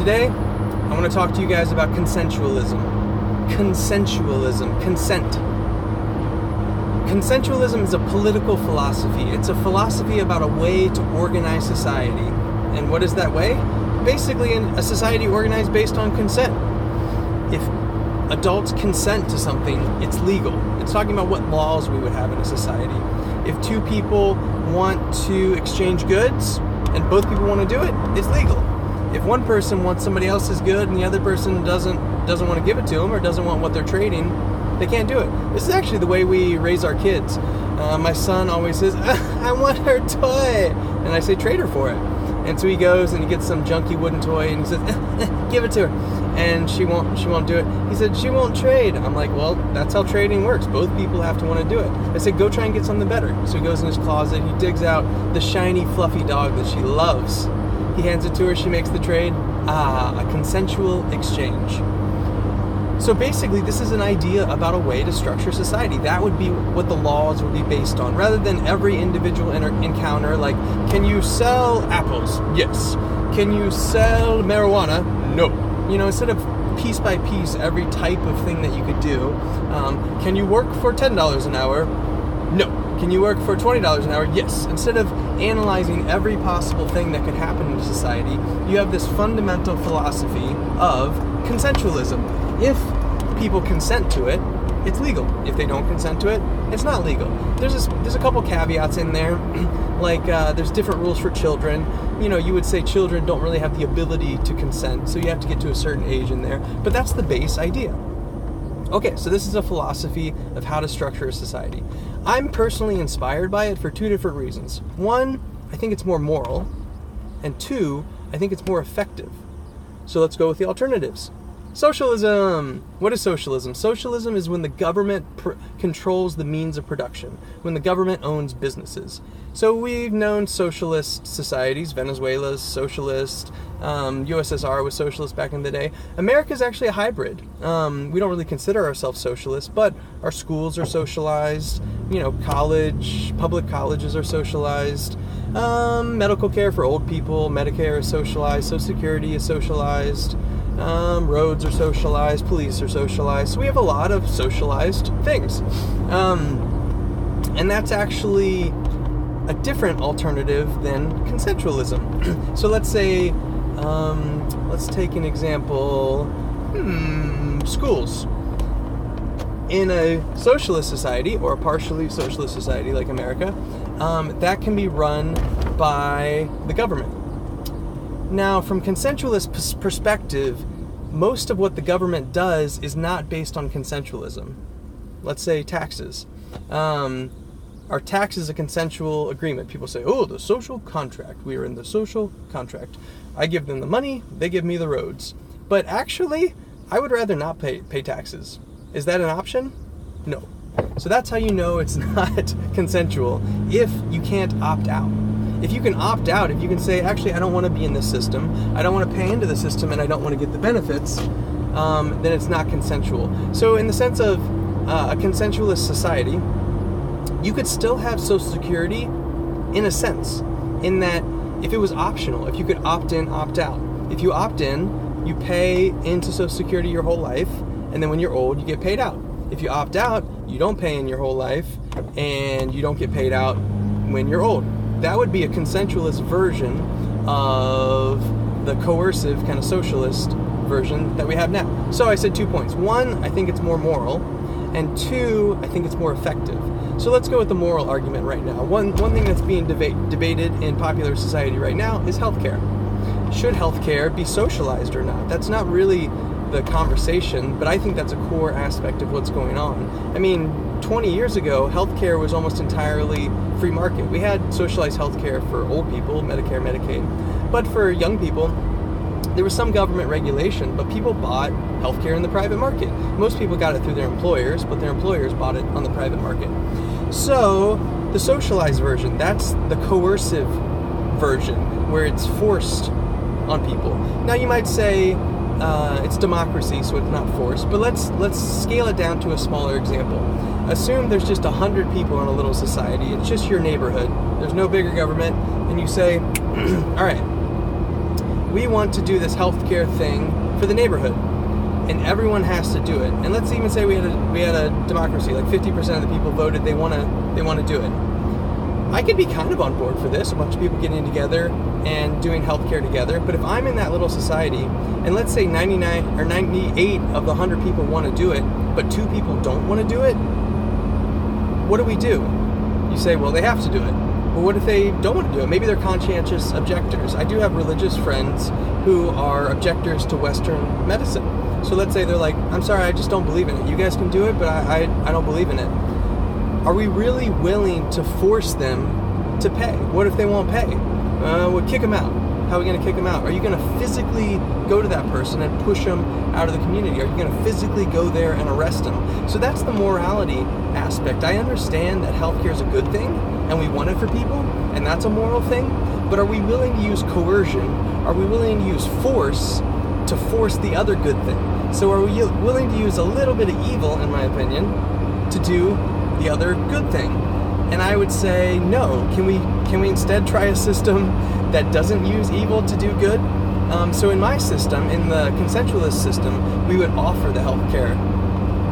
Today, I want to talk to you guys about consensualism. Consensualism, consent. Consensualism is a political philosophy. It's a philosophy about a way to organize society. And what is that way? Basically, a society organized based on consent. If adults consent to something, it's legal. It's talking about what laws we would have in a society. If two people want to exchange goods and both people want to do it, it's legal. If one person wants somebody else's good and the other person doesn't want to give it to them or doesn't want what they're trading, they can't do it. This is actually the way we raise our kids. My son always says, I want her toy. And I say, trade her for it. And so he goes and he gets some junky wooden toy and he says, give it to her. And she won't do it. He said, she won't trade. I'm like, well, that's how trading works. Both people have to want to do it. I said, go try and get something better. So he goes in his closet, he digs out the shiny, fluffy dog that she loves. He hands it to her, she makes the trade. A consensual exchange. So basically, this is an idea about a way to structure society. That would be what the laws would be based on, rather than every individual encounter, like, can you sell apples? Yes. Can you sell marijuana? No. You know, instead of piece by piece, every type of thing that you could do. Can you work for $10 an hour? No. Can you work for $20 an hour? Yes. Instead of analyzing every possible thing that could happen in society, you have this fundamental philosophy of consensualism. If people consent to it, it's legal. If they don't consent to it, it's not legal. There's a couple caveats in there, like there's different rules for children. You know, you would say children don't really have the ability to consent, so you have to get to a certain age in there. But that's the base idea. Okay, so this is a philosophy of how to structure a society. I'm personally inspired by it for two different reasons. One, I think it's more moral, and two, I think it's more effective. So let's go with the alternatives. Socialism. What is socialism? Socialism is when the government controls the means of production, when the government owns businesses. So we've known socialist societies. Venezuela's socialist. USSR was socialist back in the day. America is actually a hybrid. We don't really consider ourselves socialists, but our schools are socialized. You know, public colleges are socialized. Medical care for old people, Medicare is socialized. Social Security is socialized. Roads are socialized, police are socialized. So we have a lot of socialized things. And that's actually a different alternative than consensualism. So let's say, let's take an example, schools. In a socialist society, or a partially socialist society like America, that can be run by the government. Now, from consensualist perspective, most of what the government does is not based on consensualism. Let's say taxes. Are taxes a consensual agreement? People say, oh, the social contract. We are in the social contract. I give them the money, they give me the roads. But actually, I would rather not pay taxes. Is that an option? No. So that's how you know it's not consensual, if you can't opt out. If you can opt out, if you can say, actually, I don't want to be in this system, I don't want to pay into the system, and I don't want to get the benefits, then it's not consensual. So in the sense of a consensualist society, you could still have Social Security in a sense, in that if it was optional, if you could opt in, opt out. If you opt in, you pay into Social Security your whole life, and then when you're old, you get paid out. If you opt out, you don't pay in your whole life, and you don't get paid out when you're old. That would be a consensualist version of the coercive kind of socialist version that we have now. So I said 2 points. One, I think it's more moral, and two, I think it's more effective. So let's go with the moral argument right now. One thing that's being debated in popular society right now is healthcare. Should healthcare be socialized or not? That's not really the conversation, but I think that's a core aspect of what's going on. I mean, 20 years ago, healthcare was almost entirely free market. We had socialized healthcare for old people, Medicare, Medicaid. But for young people, there was some government regulation, but people bought healthcare in the private market. Most people got it through their employers, but their employers bought it on the private market. So the socialized version, that's the coercive version, where it's forced on people. Now you might say it's democracy, so it's not forced, but let's scale it down to a smaller example. Assume there's just 100 people in a little society. It's just your neighborhood. There's no bigger government, and you say, all right, we want to do this healthcare thing for the neighborhood, and everyone has to do it. And let's even say we had a democracy, like 50% of the people voted they want to do it. I could be kind of on board for this, a bunch of people getting together and doing healthcare together. But if I'm in that little society, and let's say 99 or 98 of the 100 people want to do it, but 2 people don't want to do it, what do? You say, well, they have to do it. Well, what if they don't want to do it? Maybe they're conscientious objectors. I do have religious friends who are objectors to Western medicine. So let's say they're like, I'm sorry, I just don't believe in it. You guys can do it, but I don't believe in it. Are we really willing to force them to pay? What if they won't pay? We'll kick them out. How are we going to kick them out? Are you going to physically go to that person and push them out of the community? Are you going to physically go there and arrest them? So that's the morality aspect. I understand that healthcare is a good thing and we want it for people, and that's a moral thing, but are we willing to use coercion? Are we willing to use force to force the other good thing? So are we willing to use a little bit of evil, in my opinion, to do the other good thing? And I would say no. Can we instead try a system that doesn't use evil to do good? So in my system, in the consensualist system, we would offer the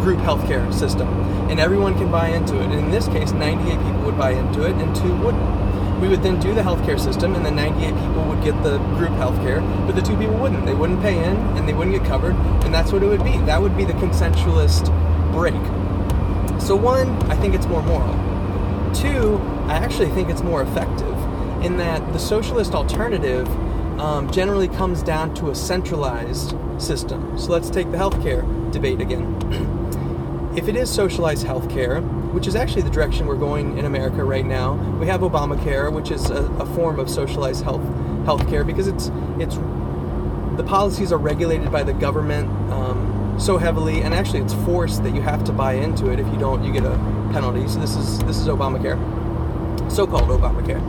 group healthcare system, and everyone can buy into it. And in this case, 98 people would buy into it and 2 wouldn't. We would then do the healthcare system, and the 98 people would get the group healthcare, but the 2 people wouldn't. They wouldn't pay in, and they wouldn't get covered, and that's what it would be. That would be the consensualist break. So 1, I think it's more moral. 2, I actually think it's more effective, in that the socialist alternative generally comes down to a centralized system. So let's take the healthcare debate again. If it is socialized healthcare, which is actually the direction we're going in America right now, we have Obamacare, which is a form of socialized healthcare, because it's the policies are regulated by the government so heavily, and actually it's forced that you have to buy into it. If you don't, you get a penalty. So this is Obamacare, so-called Obamacare.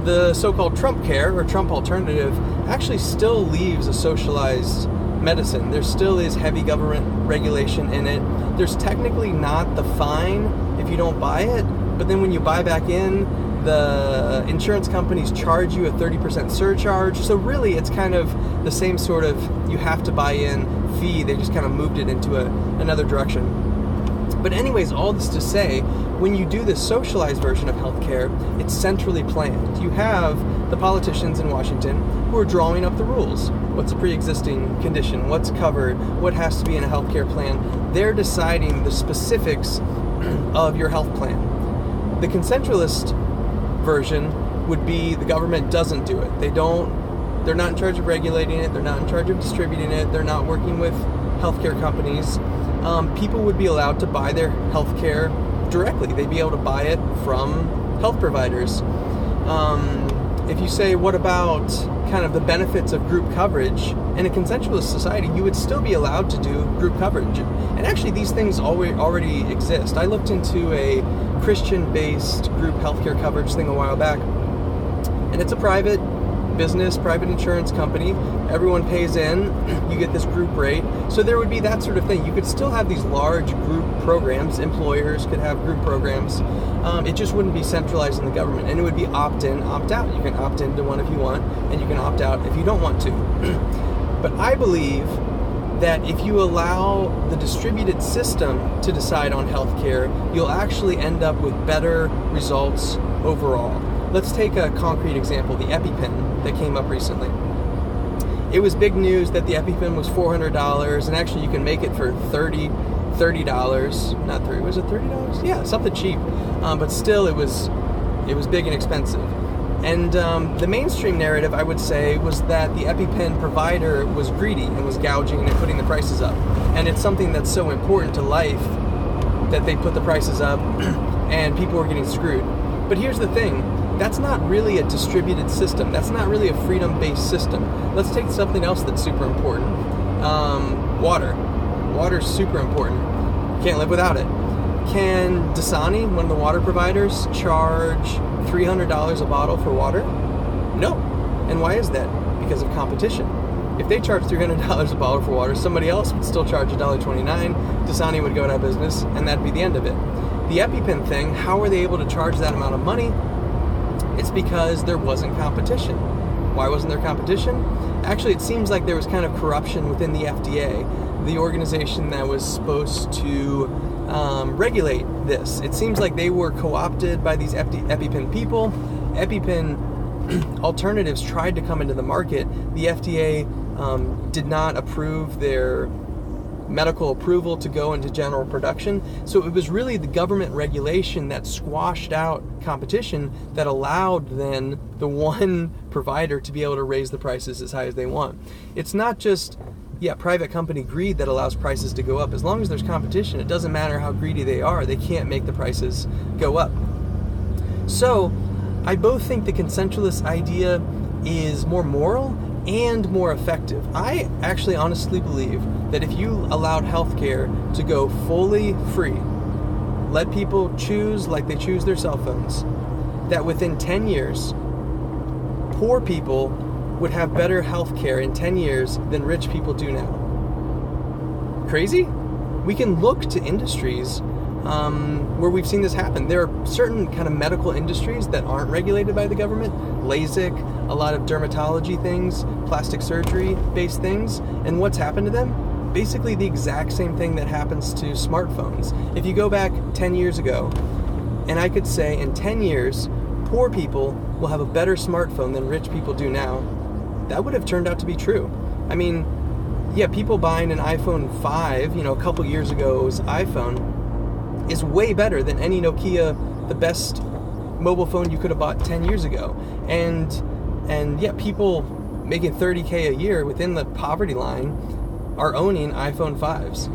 The so-called Trump care or Trump alternative actually still leaves a socialized medicine. There still is heavy government regulation in it. There's technically not the fine if you don't buy it, but then when you buy back in, the insurance companies charge you a 30% surcharge. So really it's kind of the same sort of you have to buy in fee. They just kind of moved it into another direction. But anyways, all this to say, when you do this socialized version of healthcare, it's centrally planned. You have the politicians in Washington who are drawing up the rules. What's a pre-existing condition? What's covered? What has to be in a healthcare plan? They're deciding the specifics of your health plan. The consensualist version would be the government doesn't do it. They're not in charge of regulating it. They're not in charge of distributing it. They're not working with healthcare companies. People would be allowed to buy their healthcare directly. They'd be able to buy it from health providers. If you say, what about kind of the benefits of group coverage? In a consensualist society, you would still be allowed to do group coverage. And actually, these things already exist. I looked into a Christian-based group healthcare coverage thing a while back, and it's a private business, private insurance company. Everyone pays in, you get this group rate. So there would be that sort of thing. You could still have these large group programs. Employers could have group programs. It just wouldn't be centralized in the government, and it would be opt-in, opt-out. You can opt into one if you want, and you can opt out if you don't want to. But I believe that if you allow the distributed system to decide on healthcare, you'll actually end up with better results overall. Let's take a concrete example, the EpiPen that came up recently. It was big news that the EpiPen was $400, and actually you can make it for $30. Not 30, was it $30? Yeah, something cheap. But still, it was big and expensive. And the mainstream narrative, I would say, was that the EpiPen provider was greedy and was gouging and putting the prices up. And it's something that's so important to life that they put the prices up, and people were getting screwed. But here's the thing. That's not really a distributed system. That's not really a freedom-based system. Let's take something else that's super important. Water. Water's super important. Can't live without it. Can Dasani, one of the water providers, charge $300 a bottle for water? No. And why is that? Because of competition. If they charge $300 a bottle for water, somebody else would still charge $1.29. Dasani would go out of business, and that'd be the end of it. The EpiPen thing, how were they able to charge that amount of money? It's because there wasn't competition. Why wasn't there competition? Actually, it seems like there was kind of corruption within the FDA, the organization that was supposed to regulate this. It seems like they were co-opted by these EpiPen people. EpiPen alternatives tried to come into the market. The FDA did not approve their medical approval to go into general production. So it was really the government regulation that squashed out competition that allowed then the one provider to be able to raise the prices as high as they want. It's not just private company greed that allows prices to go up. As long as there's competition, it doesn't matter how greedy they are, they can't make the prices go up. So I both think the consensualist idea is more moral and more effective. I actually honestly believe that if you allowed healthcare to go fully free, let people choose like they choose their cell phones, that within 10 years, poor people would have better healthcare in 10 years than rich people do now. Crazy? We can look to industries where we've seen this happen. There are certain kind of medical industries that aren't regulated by the government. LASIK, a lot of dermatology things, plastic surgery based things. And what's happened to them? Basically the exact same thing that happens to smartphones. If you go back 10 years ago, and I could say in 10 years, poor people will have a better smartphone than rich people do now, that would have turned out to be true. I mean, people buying an iPhone 5, a couple years ago's iPhone, is way better than any Nokia, the best mobile phone you could have bought 10 years ago. And people making $30K a year within the poverty line are owning iPhone 5s.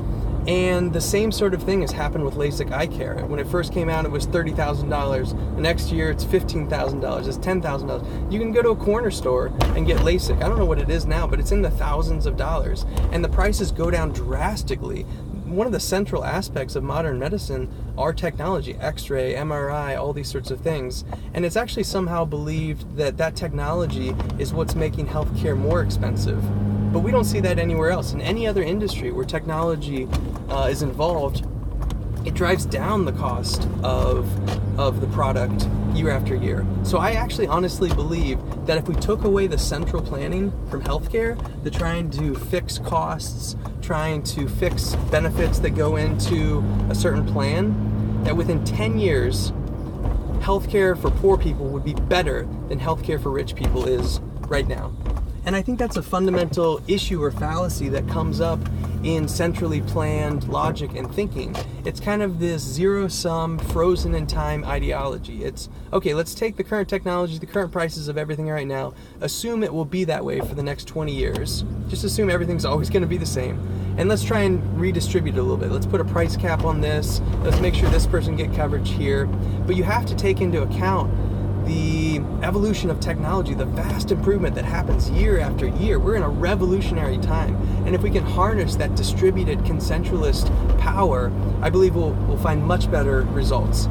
And the same sort of thing has happened with LASIK eye care. When it first came out, it was $30,000. The next year, it's $15,000. It's $10,000. You can go to a corner store and get LASIK. I don't know what it is now, but it's in the thousands of dollars. And the prices go down drastically. One of the central aspects of modern medicine are technology, X-ray, MRI, all these sorts of things. And it's actually somehow believed that technology is what's making healthcare more expensive. But we don't see that anywhere else. In any other industry where technology is involved, it drives down the cost of the product year after year. So I actually honestly believe that if we took away the central planning from healthcare, the trying to fix costs, trying to fix benefits that go into a certain plan, that within 10 years, healthcare for poor people would be better than healthcare for rich people is right now. And I think that's a fundamental issue or fallacy that comes up in centrally planned logic and thinking. It's kind of this zero-sum, frozen-in-time ideology. It's, okay, let's take the current technology, the current prices of everything right now, assume it will be that way for the next 20 years. Just assume everything's always going to be the same. And let's try and redistribute it a little bit. Let's put a price cap on this. Let's make sure this person get coverage here. But you have to take into account the evolution of technology, the vast improvement that happens year after year. We're in a revolutionary time. And if we can harness that distributed consensualist power, I believe we'll find much better results.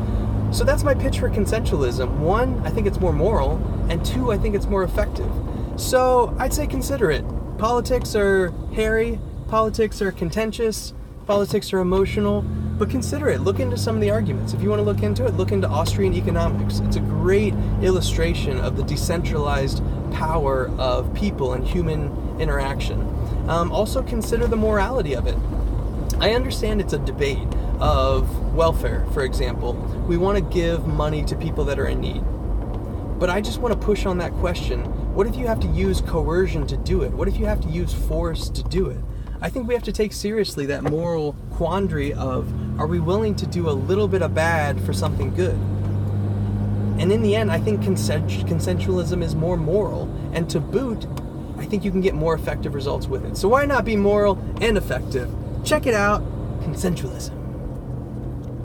So that's my pitch for consensualism. One, I think it's more moral, and two, I think it's more effective. So I'd say consider it. Politics are hairy, politics are contentious, politics are emotional, but consider it. Look into some of the arguments. If you want to look into it, look into Austrian economics. It's a great illustration of the decentralized power of people and human interaction. Also consider the morality of it. I understand it's a debate of welfare, for example. We want to give money to people that are in need. But I just want to push on that question. What if you have to use coercion to do it? What if you have to use force to do it? I think we have to take seriously that moral quandary of, are we willing to do a little bit of bad for something good? And in the end, I think consensualism is more moral. And to boot, I think you can get more effective results with it. So why not be moral and effective? Check it out, consensualism.